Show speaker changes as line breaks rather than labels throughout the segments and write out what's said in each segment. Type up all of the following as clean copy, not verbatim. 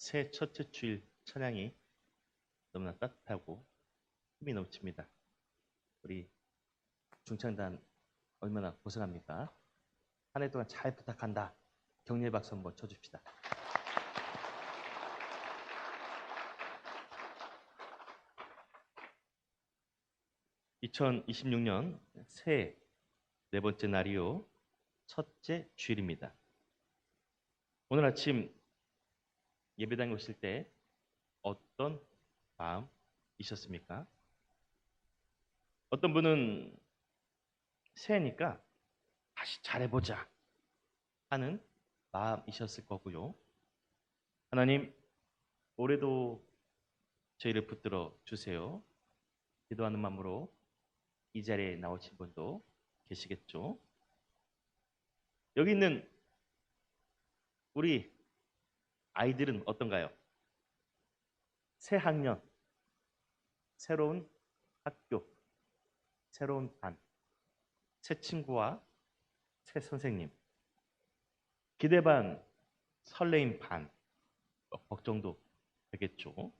새해 첫째 주일 찬양이 너무나 따뜻하고 힘이 넘칩니다. 우리 중창단 얼마나 고생합니까? 한 해 동안 잘 부탁한다. 격려의 박수 한번 쳐줍시다. (2026년) 새해 네 번째 날이요 첫째 주일입니다. 오늘 아침 예배당에 오실 때 어떤 마음이셨습니까? 어떤 분은 새해니까 다시 잘해보자 하는 마음이셨을 거고요. 하나님, 올해도 저희를 붙들어 주세요. 기도하는 마음으로 이 자리에 나오신 분도 계시겠죠. 여기 있는 우리 아이들은 어떤가요? 새 학년, 새로운 학교, 새로운 반, 새 친구와 새 선생님, 기대 반, 설레임 반, 걱정도 되겠죠.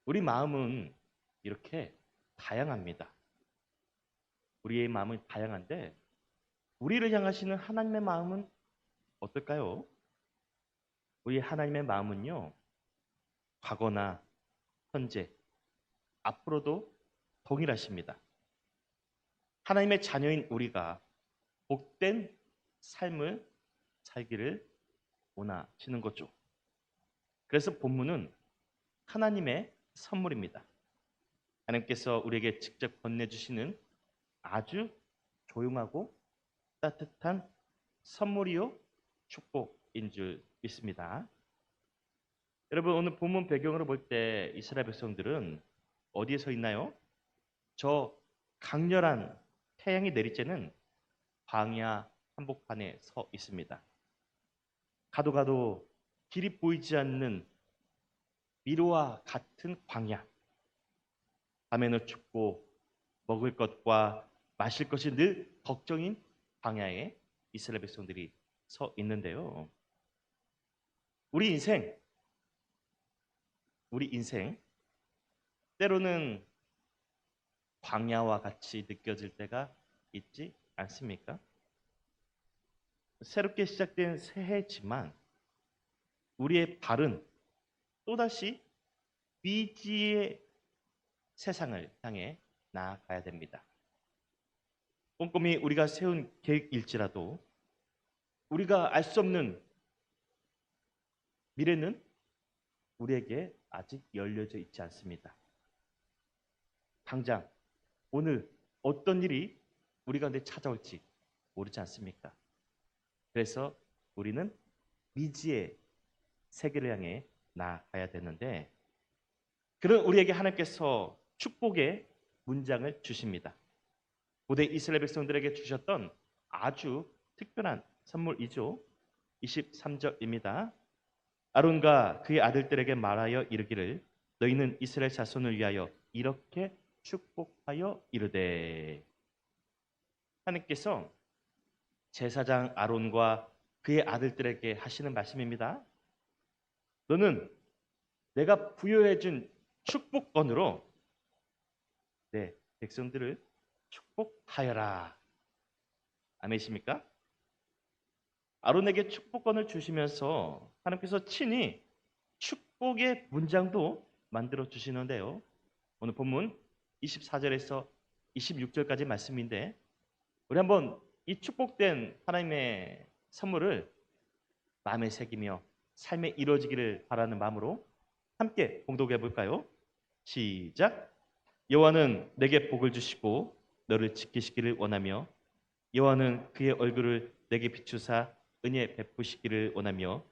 우리 마음은 이렇게 다양합니다. 우리의 마음은 다양한데 우리를 향하시는 하나님의 마음은 어떨까요? 우리 하나님의 마음은요, 과거나 현재, 앞으로도 동일하십니다. 하나님의 자녀인 우리가 복된 삶을 살기를 원하시는 거죠. 그래서 본문은 하나님의 선물입니다. 하나님께서 우리에게 직접 건네주시는 아주 조용하고 따뜻한 선물이요 축복인 줄 믿습니다. 여러분, 오늘 본문 배경으로 볼 때 이스라엘 백성들은 어디에 서 있나요? 저 강렬한 태양이 내리쬐는 광야 한복판에 서 있습니다. 가도 가도 길이 보이지 않는 미로와 같은 광야. 밤에는 춥고 먹을 것과 마실 것이 늘 걱정인 광야에 이스라엘 백성들이 서 있는데요. 우리 인생 때로는 광야와 같이 느껴질 때가 있지 않습니까? 새롭게 시작된 새해지만 우리의 발은 또다시 미지의 세상을 향해 나아가야 됩니다. 꼼꼼히 우리가 세운 계획일지라도 우리가 알 수 없는 미래는 우리에게 아직 열려져 있지 않습니다. 당장 오늘 어떤 일이 우리 가운데 찾아올지 모르지 않습니까? 그래서 우리는 미지의 세계를 향해 나아가야 되는데 그런 우리에게 하나님께서 축복의 문장을 주십니다. 고대 이스라엘 백성들에게 주셨던 아주 특별한 선물이죠. 23절입니다. 아론과 그의 아들들에게 말하여 이르기를 너희는 이스라엘 자손을 위하여 이렇게 축복하여 이르되. 하나님께서 제사장 아론과 그의 아들들에게 하시는 말씀입니다. 너는 내가 부여해 준 축복권으로 내 백성들을 축복하여라. 아멘이십니까? 아론에게 축복권을 주시면서 하나님께서 친히 축복의 문장도 만들어 주시는데요. 오늘 본문 24절에서 26절까지 말씀인데 우리 한번 이 축복된 하나님의 선물을 마음에 새기며 삶에 이루어지기를 바라는 마음으로 함께 봉독해 볼까요? 시작. 여호와는 내게 복을 주시고 너를 지키시기를 원하며 여호와는 그의 얼굴을 내게 비추사 은혜 베푸시기를 원하며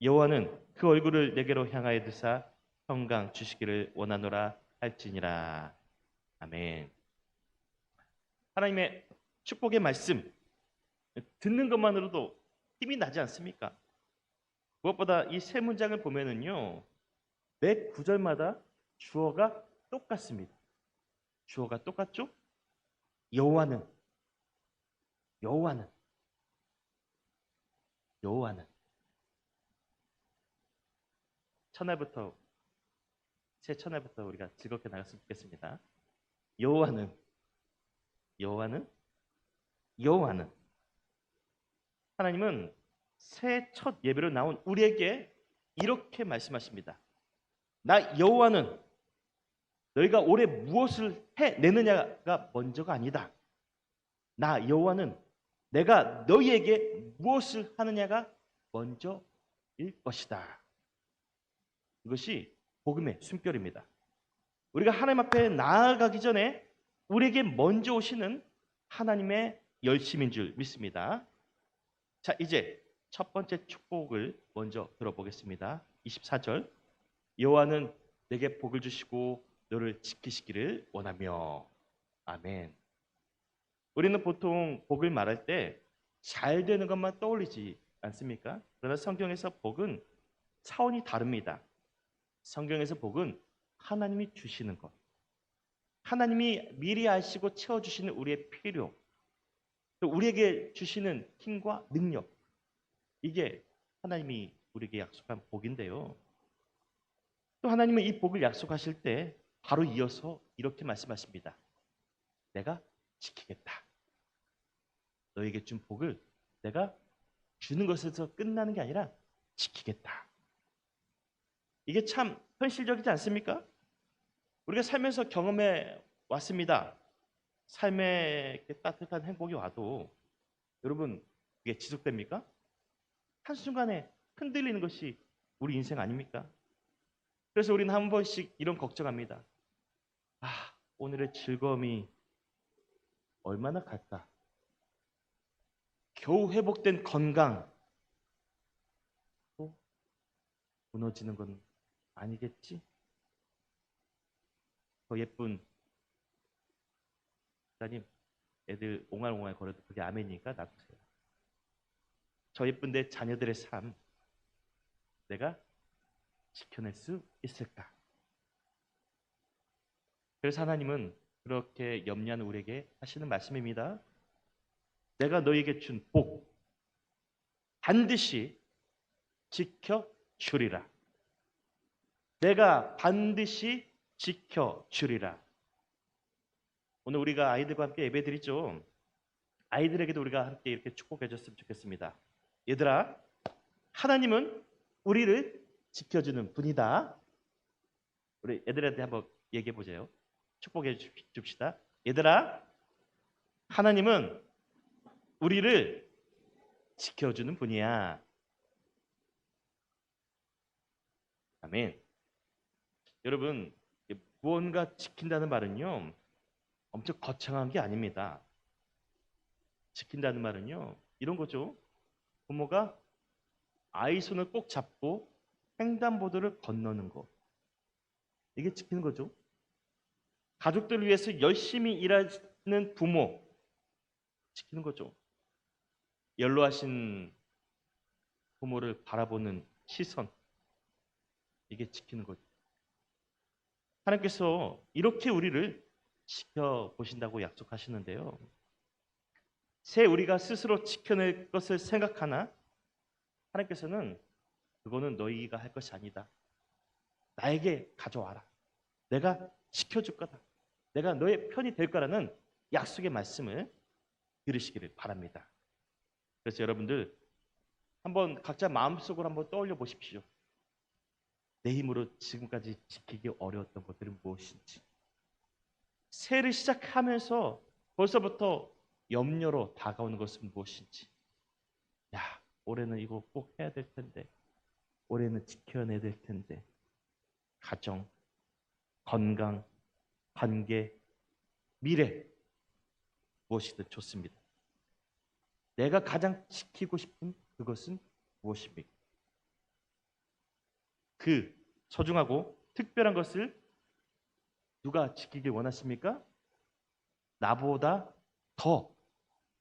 여호와는 그 얼굴을 내게로 향하여 드사 평강 주시기를 원하노라 할지니라. 아멘. 하나님의 축복의 말씀 듣는 것만으로도 힘이 나지 않습니까? 무엇보다 이 세 문장을 보면은요, 매 구절마다 주어가 똑같습니다. 주어가 똑같죠? 여호와는, 여호와는, 여호와는. 첫날부터 새 첫날부터 우리가 즐겁게 나갔으면 좋겠습니다. 여호와는 여호와는 여호와는 하나님은 새 첫 예배로 나온 우리에게 이렇게 말씀하십니다. 나 여호와는 너희가 올해 무엇을 해내느냐가 먼저가 아니다. 나 여호와는 내가 너희에게 무엇을 하느냐가 먼저일 것이다. 이것이 복음의 숨결입니다. 우리가 하나님 앞에 나아가기 전에 우리에게 먼저 오시는 하나님의 열심인 줄 믿습니다. 자, 이제 첫 번째 축복을 먼저 들어보겠습니다. 24절. 여호와는 내게 복을 주시고 너를 지키시기를 원하며. 아멘. 우리는 보통 복을 말할 때 잘 되는 것만 떠올리지 않습니까? 그러나 성경에서 복은 차원이 다릅니다. 성경에서 복은 하나님이 주시는 것, 하나님이 미리 아시고 채워주시는 우리의 필요, 또 우리에게 주시는 힘과 능력, 이게 하나님이 우리에게 약속한 복인데요. 또 하나님은 이 복을 약속하실 때 바로 이어서 이렇게 말씀하십니다. 내가 지키겠다. 너에게 준 복을 내가 주는 것에서 끝나는 게 아니라 지키겠다. 이게 참 현실적이지 않습니까? 우리가 살면서 경험해 왔습니다. 삶에 따뜻한 행복이 와도 여러분 이게 지속됩니까? 한순간에 흔들리는 것이 우리 인생 아닙니까? 그래서 우리는 한 번씩 이런 걱정합니다. 오늘의 즐거움이 얼마나 갈까? 겨우 회복된 건강 또 무너지는 건 아니겠지? 더 예쁜 목사님, 애들 옹알옹알 거려도 그게 아멘이니까 놔두세요. 저 예쁜데 자녀들의 삶 내가 지켜낼 수 있을까? 그래서 하나님은 그렇게 염려하는 우리에게 하시는 말씀입니다. 내가 너에게 준 복 반드시 지켜주리라. 내가 반드시 지켜주리라. 오늘 우리가 아이들과 함께 예배드리죠. 아이들에게도 우리가 함께 이렇게 축복해 줬으면 좋겠습니다. 얘들아, 하나님은 우리를 지켜주는 분이다. 우리 애들한테 한번 얘기해 보세요. 축복해 줍시다. 얘들아, 하나님은 우리를 지켜주는 분이야. 아멘. 여러분, 무언가 지킨다는 말은요, 엄청 거창한 게 아닙니다. 지킨다는 말은요, 이런 거죠. 부모가 아이 손을 꼭 잡고 횡단보도를 건너는 거. 이게 지키는 거죠. 가족들을 위해서 열심히 일하는 부모. 지키는 거죠. 연로하신 부모를 바라보는 시선. 이게 지키는 거죠. 하나님께서 이렇게 우리를 지켜보신다고 약속하시는데요. 새 우리가 스스로 지켜낼 것을 생각하나 하나님께서는 그거는 너희가 할 것이 아니다. 나에게 가져와라. 내가 지켜줄 거다. 내가 너의 편이 될 거라는 약속의 말씀을 들으시기를 바랍니다. 그래서 여러분들 한번 각자 마음속으로 한번 떠올려 보십시오. 내 힘으로 지금까지 지키기 어려웠던 것들은 무엇인지. 새해를 시작하면서 벌써부터 염려로 다가오는 것은 무엇인지. 야, 올해는 이거 꼭 해야 될 텐데. 올해는 지켜내야 될 텐데. 가정, 건강, 관계, 미래 무엇이든 좋습니다. 내가 가장 지키고 싶은 그것은 무엇입니까? 그 소중하고 특별한 것을 누가 지키길 원하십니까? 나보다 더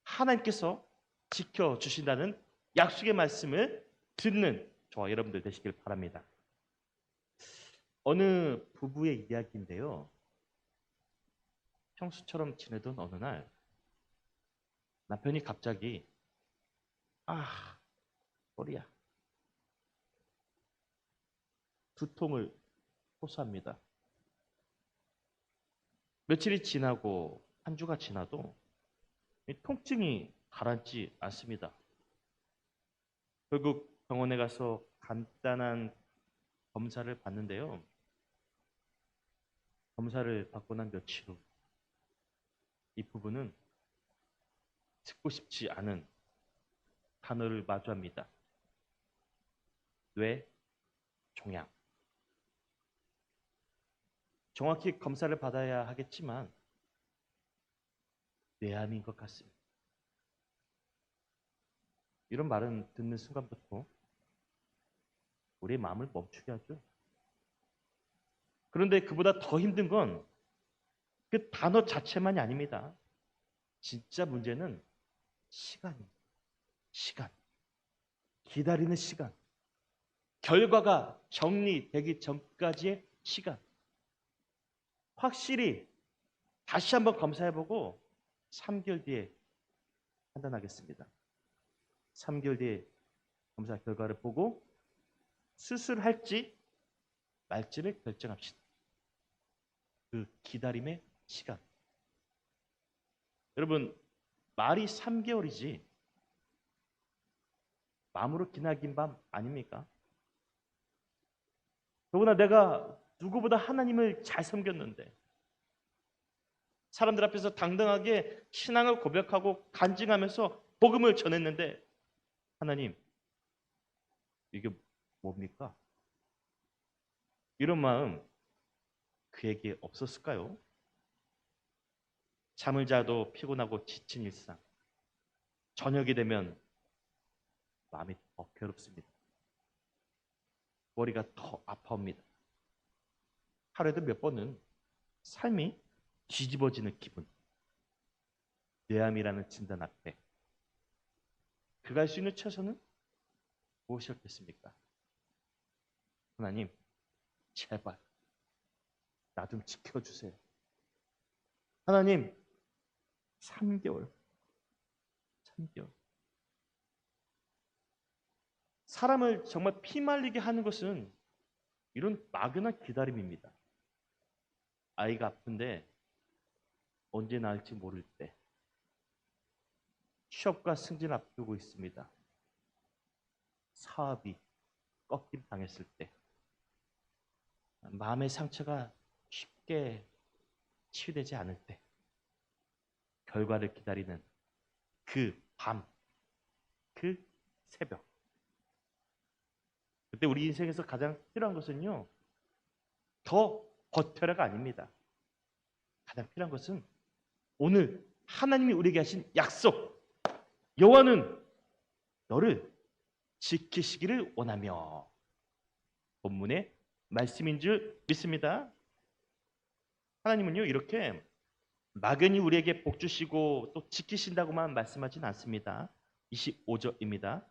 하나님께서 지켜주신다는 약속의 말씀을 듣는 저와 여러분들 되시길 바랍니다. 어느 부부의 이야기인데요. 평소처럼 지내던 어느 날 남편이 갑자기 머리야. 두통을 호소합니다. 며칠이 지나고 한 주가 지나도 이 통증이 가라앉지 않습니다. 결국 병원에 가서 간단한 검사를 받는데요. 검사를 받고 난 며칠 후 이 부부는 듣고 싶지 않은 단어를 마주합니다. 뇌종양. 정확히 검사를 받아야 하겠지만 뇌암인 것 같습니다. 이런 말은 듣는 순간부터 우리의 마음을 멈추게 하죠. 그런데 그보다 더 힘든 건 그 단어 자체만이 아닙니다. 진짜 문제는 시간입니다. 시간. 기다리는 시간. 결과가 정리되기 전까지의 시간. 확실히 다시 한번 검사해보고 3개월 뒤에 판단하겠습니다. 3개월 뒤에 검사 결과를 보고 수술할지 말지를 결정합시다. 그 기다림의 시간. 여러분, 말이 3개월이지 마음으로 기나긴 밤 아닙니까? 더구나 내가 누구보다 하나님을 잘 섬겼는데 사람들 앞에서 당당하게 신앙을 고백하고 간증하면서 복음을 전했는데 하나님, 이게 뭡니까? 이런 마음 그에게 없었을까요? 잠을 자도 피곤하고 지친 일상. 저녁이 되면 마음이 더 괴롭습니다. 머리가 더 아파옵니다. 하루에도 몇 번은 삶이 뒤집어지는 기분. 뇌암이라는 진단 앞에 그가 할 수 있는 최선은 무엇이었겠습니까? 하나님, 제발 나 좀 지켜주세요. 하나님, 3개월. 사람을 정말 피말리게 하는 것은 이런 막연한 기다림입니다. 아이가 아픈데 언제 나을지 모를 때, 취업과 승진 앞두고 있습니다. 사업이 꺾임 당했을 때, 마음의 상처가 쉽게 치유되지 않을 때, 결과를 기다리는 그 밤, 그 새벽. 그때 우리 인생에서 가장 필요한 것은요, 더 버텨라가 아닙니다. 가장 필요한 것은 오늘 하나님이 우리에게 하신 약속, 여호와는 너를 지키시기를 원하며, 본문의 말씀인 줄 믿습니다. 하나님은요, 이렇게 막연히 우리에게 복 주시고 또 지키신다고만 말씀하진 않습니다. 25절입니다.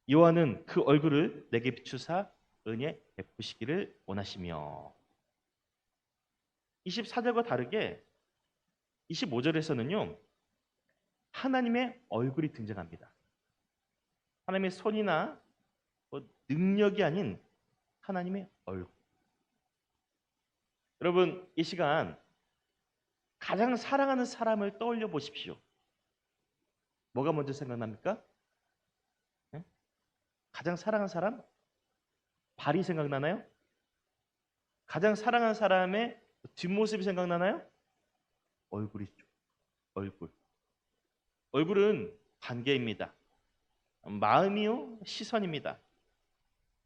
여호와는 그 얼굴을 내게 비추사 은혜 베푸시기를 원하시며. 24절과 다르게 25절에서는요, 하나님의 얼굴이 등장합니다. 하나님의 손이나 능력이 아닌 하나님의 얼굴. 여러분, 이 시간 가장 사랑하는 사람을 떠올려 보십시오. 뭐가 먼저 생각납니까? 네? 가장 사랑하는 사람? 발이 생각나나요? 가장 사랑하는 사람의 뒷모습이 생각나나요? 얼굴이죠. 얼굴. 얼굴은 관계입니다. 마음이요, 시선입니다.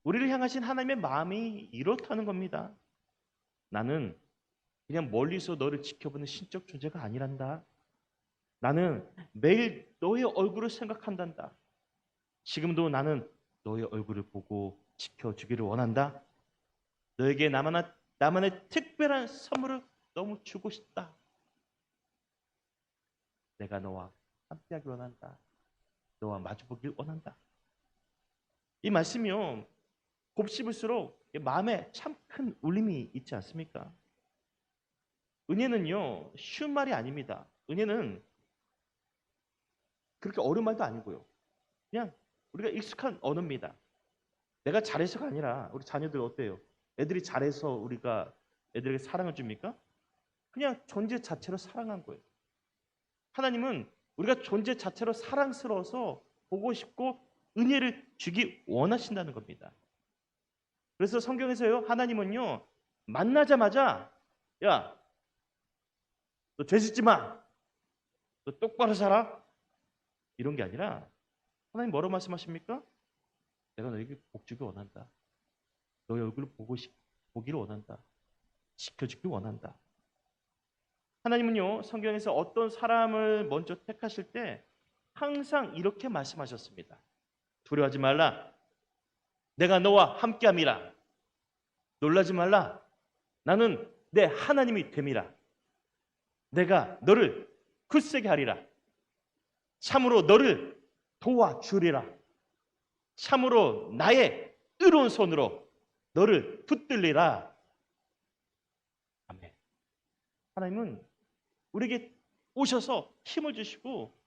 우리를 향하신 하나님의 마음이 이렇다는 겁니다. 나는 그냥 멀리서 너를 지켜보는 신적 존재가 아니란다. 나는 매일 너의 얼굴을 생각한단다. 지금도 나는 너의 얼굴을 보고 지켜주기를 원한다. 너에게 나만의 특별한 선물을 너무 주고 싶다. 내가 너와 함께하길 원한다. 너와 마주보길 원한다. 이 말씀이요, 곱씹을수록 마음에 참 큰 울림이 있지 않습니까? 은혜는요, 쉬운 말이 아닙니다. 은혜는 그렇게 어려운 말도 아니고요. 그냥 우리가 익숙한 언어입니다. 내가 잘해서가 아니라 우리 자녀들 어때요? 애들이 잘해서 우리가 애들에게 사랑을 줍니까? 그냥 존재 자체로 사랑한 거예요. 하나님은 우리가 존재 자체로 사랑스러워서 보고 싶고 은혜를 주기 원하신다는 겁니다. 그래서 성경에서요, 하나님은요, 만나자마자 야, 너 죄 짓지 마. 너 똑바로 살아. 이런 게 아니라 하나님 뭐라고 말씀하십니까? 내가 너에게 복 주기 원한다. 너의 얼굴을 보기를 원한다. 지켜주길 원한다. 하나님은요, 성경에서 어떤 사람을 먼저 택하실 때 항상 이렇게 말씀하셨습니다. 두려워하지 말라. 내가 너와 함께함이라. 놀라지 말라. 나는 내 하나님이 됨이라. 내가 너를 굳세게 하리라. 참으로 너를 도와주리라. 참으로 나의 의로운 손으로 너를 붙들리라. 아멘. 하나님은 우리에게 오셔서 힘을 주시고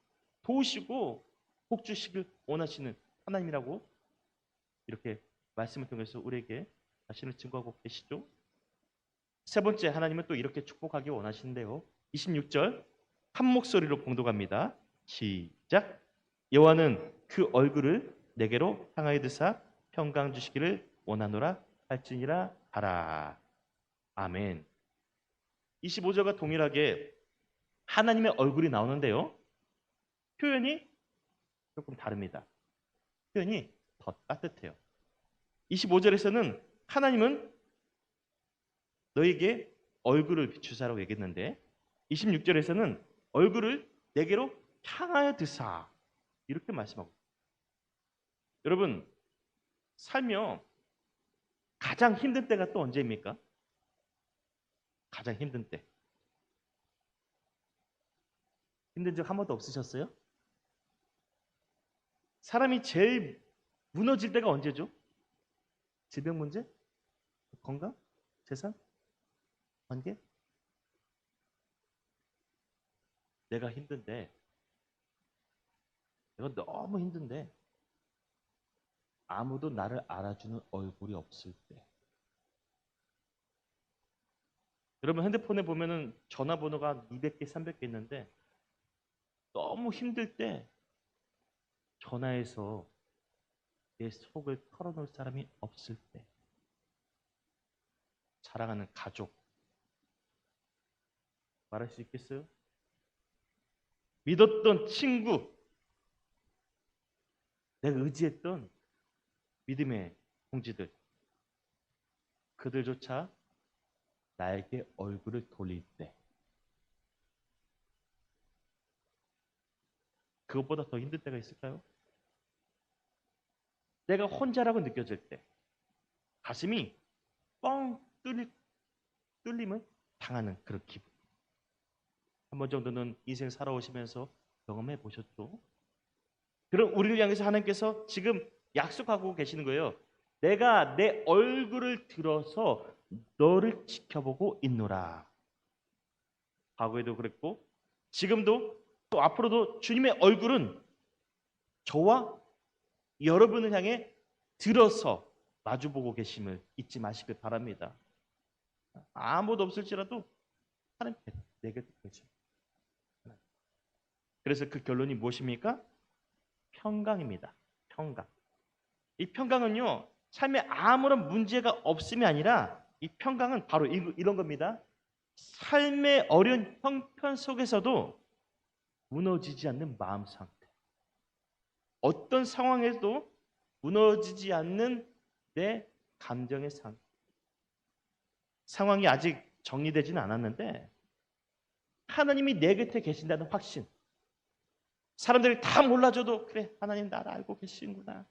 도우시고 복 주시길 원하시는 하나님이라고 이렇게 말씀을 통해서 우리에게 자신을 증거하고 계시죠. 세 번째, 하나님은 또 이렇게 축복하기 원하시는데요. 26절 한 목소리로 봉독합니다. 시작. 여호와는 그 얼굴을 내게로 향하여 드사 평강 주시기를 원하노라 할지니라 하라. 아멘. 25절과 동일하게 하나님의 얼굴이 나오는데요. 표현이 조금 다릅니다. 표현이 더 따뜻해요. 25절에서는 하나님은 너에게 얼굴을 비추사라고 얘기했는데 26절에서는 얼굴을 내게로 향하여 드사 이렇게 말씀하고 있습니다. 여러분 살며 가장 힘든 때가 또 언제입니까? 가장 힘든 때. 힘든 적 한 번도 없으셨어요? 사람이 제일 무너질 때가 언제죠? 질병 문제? 건강? 재산? 관계? 내가 힘든데 내가 너무 힘든데 아무도 나를 알아주는 얼굴이 없을 때. 여러분 핸드폰에 보면은 전화번호가 200개, 300개 있는데 너무 힘들 때 전화해서 내 속을 털어놓을 사람이 없을 때. 사랑하는 가족. 말할 수 있겠어요? 믿었던 친구. 내가 의지했던 믿음의 동지들. 그들조차 나에게 얼굴을 돌릴 때. 그것보다 더 힘들 때가 있을까요? 내가 혼자라고 느껴질 때. 가슴이 뻥 뚫림을 당하는 그런 기분. 한 번 정도는 인생 살아오시면서 경험해 보셨죠? 그럼 우리를 향해서 하나님께서 지금 약속하고 계시는 거예요. 내가 내 얼굴을 들어서 너를 지켜보고 있노라. 과거에도 그랬고 지금도 또 앞으로도 주님의 얼굴은 저와 여러분을 향해 들어서 마주보고 계심을 잊지 마시길 바랍니다. 아무도 없을지라도 하나님 내게 계십니다. 그래서 그 결론이 무엇입니까? 평강입니다. 평강. 이 평강은요, 삶에 아무런 문제가 없음이 아니라 이 평강은 바로 이런 겁니다. 삶의 어려운 형편 속에서도 무너지지 않는 마음 상태. 어떤 상황에도 무너지지 않는 내 감정의 상태. 상황이 아직 정리되지는 않았는데 하나님이 내 곁에 계신다는 확신. 사람들이 다 몰라줘도 그래 하나님 나를 알고 계시는구나.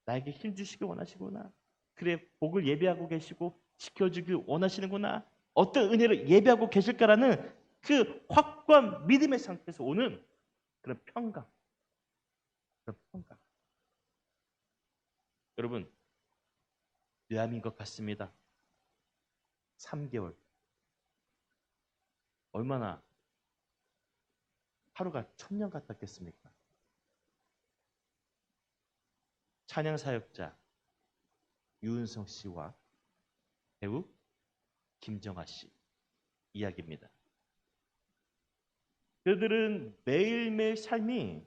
나에게 힘 주시길 원하시구나. 그래 복을 예배하고 계시고 지켜주길 원하시는구나. 어떤 은혜를 예배하고 계실까라는 그 확고한 믿음의 상태에서 오는 그런 평강. 그런 평강. 여러분 뇌암인 것 같습니다. 3개월. 얼마나 하루가 1000년 같았겠습니까? 찬양 사역자 유은성 씨와 배우 김정아 씨 이야기입니다. 그들은 매일매일 삶이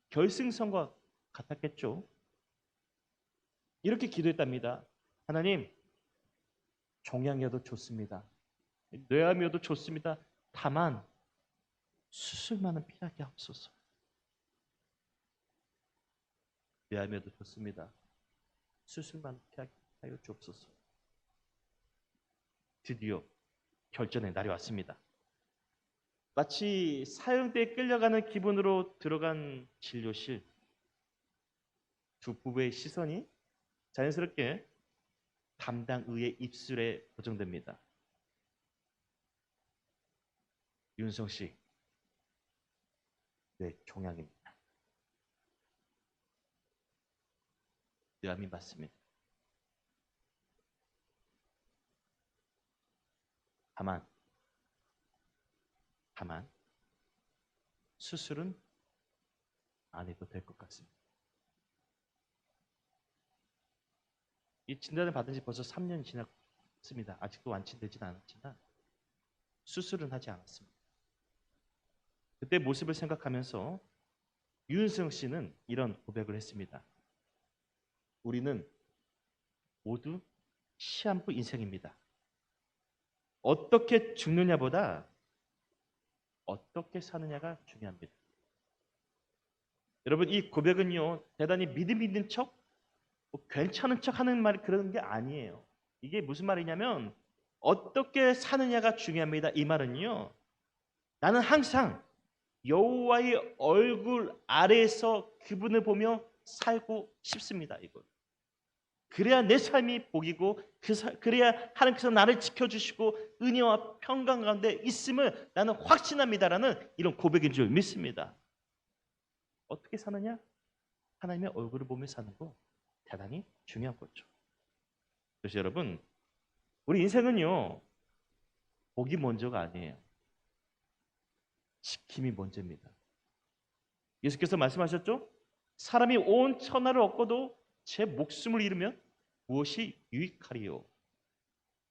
결승선과 같았겠죠. 이렇게 기도했답니다. 하나님, 종양이어도 좋습니다. 뇌암이어도 좋습니다. 다만 수술만은 피하게 하옵소서. 뇌암이어도 좋습니다. 수술만 피하게 하여 주옵소서. 드디어 결전의 날이 왔습니다. 마치 사형대에 끌려가는 기분으로 들어간 진료실. 두 부부의 시선이 자연스럽게 담당 의의 입술에 고정됩니다. 윤성 씨, 네, 종양입니다. 뇌암이 맞습니다. 다만 수술은 안 해도 될 것 같습니다. 이 진단을 받은 지 벌써 3년 지났습니다. 아직도 완치되지는 않았지만 수술은 하지 않았습니다. 그때 모습을 생각하면서 윤성 씨는 이런 고백을 했습니다. 우리는 모두 시한부 인생입니다. 어떻게 죽느냐보다 어떻게 사느냐가 중요합니다. 여러분, 이 고백은요, 대단히 믿음 있는 척, 괜찮은 척 하는 말이 그런 게 아니에요. 이게 무슨 말이냐면 어떻게 사느냐가 중요합니다. 이 말은요, 나는 항상 여호와의 얼굴 아래에서 그분을 보며 살고 싶습니다. 이걸. 그래야 내 삶이 복이고 그래야 하나님께서 나를 지켜주시고 은혜와 평강 가운데 있음을 나는 확신합니다라는 이런 고백인 줄 믿습니다. 어떻게 사느냐? 하나님의 얼굴을 보며 사는 거 대단히 중요한 거죠. 그래서 여러분, 우리 인생은요, 복이 먼저가 아니에요. 지킴이 먼저입니다. 예수께서 말씀하셨죠? 사람이 온 천하를 얻고도 제 목숨을 잃으면 무엇이 유익하리요?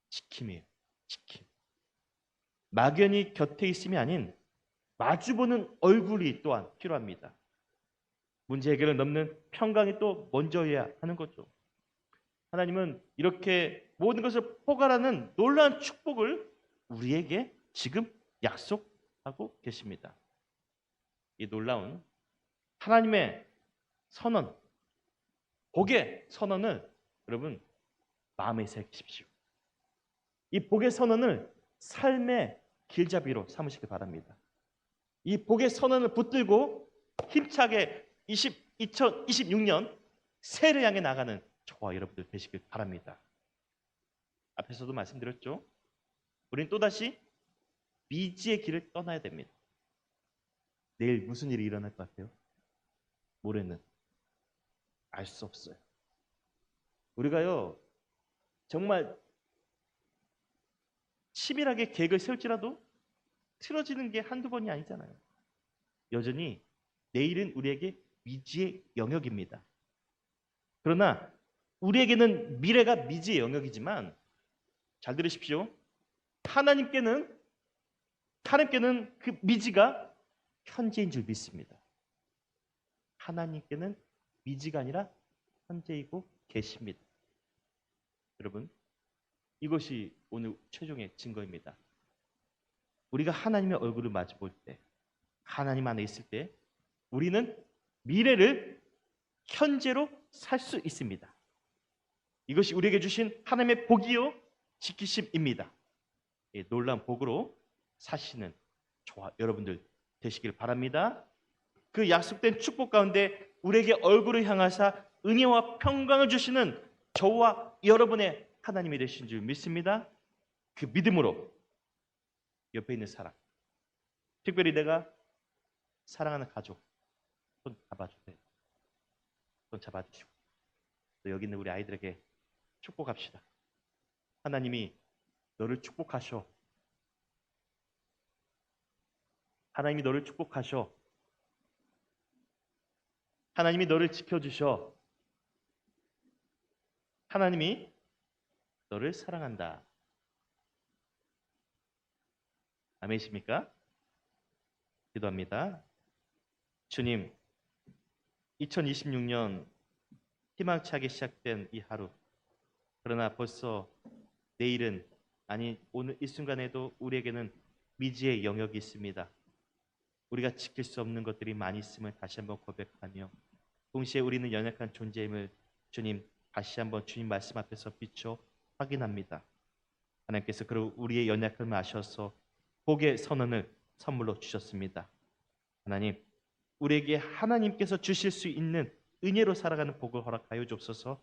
지킴이에요. 지킴. 막연히 곁에 있음이 아닌 마주보는 얼굴이 또한 필요합니다. 문제 해결을 넘는 평강이 또 먼저여야 하는 거죠. 하나님은 이렇게 모든 것을 포괄하는 놀라운 축복을 우리에게 지금 약속하고 계십니다. 이 놀라운 하나님의 선언, 복의 선언을 여러분 마음에 새기십시오. 이 복의 선언을 삶의 길잡이로 삼으시기 바랍니다. 이 복의 선언을 붙들고 힘차게 2026년 새해를 향해 나가는 저와 여러분들 되시길 바랍니다. 앞에서도 말씀드렸죠. 우리는 또다시 미지의 길을 떠나야 됩니다. 내일 무슨 일이 일어날 것 같아요? 모레는 알 수 없어요. 우리가요, 정말 치밀하게 계획을 세울지라도 틀어지는 게 한두 번이 아니잖아요. 여전히 내일은 우리에게 미지의 영역입니다. 그러나 우리에게는 미래가 미지의 영역이지만 잘 들으십시오. 하나님께는 그 미지가 현재인 줄 믿습니다. 하나님께는 미지가 아니라 현재이고 계십니다. 여러분, 이것이 오늘 최종의 증거입니다. 우리가 하나님의 얼굴을 마주 볼 때, 하나님 안에 있을 때 우리는 미래를 현재로 살 수 있습니다. 이것이 우리에게 주신 하나님의 복이요 지키심입니다. 이 놀라운 복으로 사시는 저와 여러분들 되시길 바랍니다. 그 약속된 축복 가운데 우리에게 얼굴을 향하사 은혜와 평강을 주시는 저와 여러분의 하나님이 되신 줄 믿습니다. 그 믿음으로 옆에 있는 사람, 특별히 내가 사랑하는 가족 손 잡아주세요. 손 잡아주시고 또 여기 있는 우리 아이들에게 축복합시다. 하나님이 너를 축복하셔. 하나님이 너를 축복하셔. 하나님이 너를 지켜주셔. 하나님이 너를 사랑한다. 아멘이십니까? 기도합니다. 주님, 2026년 희망차게 시작된 이 하루, 그러나 벌써 내일은, 아니 오늘 이 순간에도 우리에게는 미지의 영역이 있습니다. 우리가 지킬 수 없는 것들이 많이 있음을 다시 한번 고백하며, 동시에 우리는 연약한 존재임을 주님 다시 한번 주님 말씀 앞에서 비춰 확인합니다. 하나님께서 그 우리의 연약함을 아셔서 복의 선언을 선물로 주셨습니다. 하나님, 우리에게 하나님께서 주실 수 있는 은혜로 살아가는 복을 허락하여 주옵소서.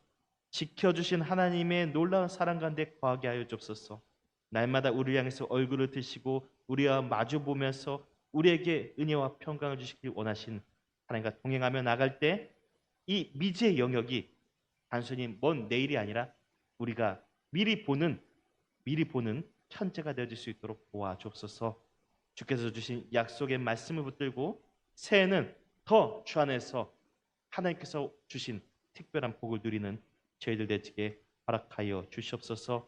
지켜주신 하나님의 놀라운 사랑 가운데 거하게 하여 주옵소서. 날마다 우리를 향해서 얼굴을 드시고 우리와 마주 보면서 우리에게 은혜와 평강을 주시길 원하신 하나님과 동행하며 나갈 때 이 미지의 영역이 단순히 먼 내일이 아니라 우리가 미리 보는 천재가 되어질 수 있도록 도와주옵소서. 주께서 주신 약속의 말씀을 붙들고 새해는 더 주 안에서 하나님께서 주신 특별한 복을 누리는 저희들 되게 허락하여 주시옵소서.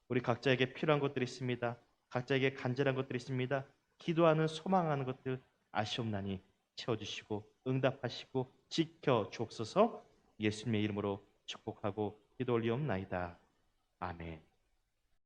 우리 각자에게 필요한 것들이 있습니다. 각자에게 간절한 것들이 있습니다. 기도하는 소망하는 것들 아시옵나니 채워주시고 응답하시고 지켜주옵소서. 예수님의 이름으로 축복하고 기도 올리옵나이다. 아멘.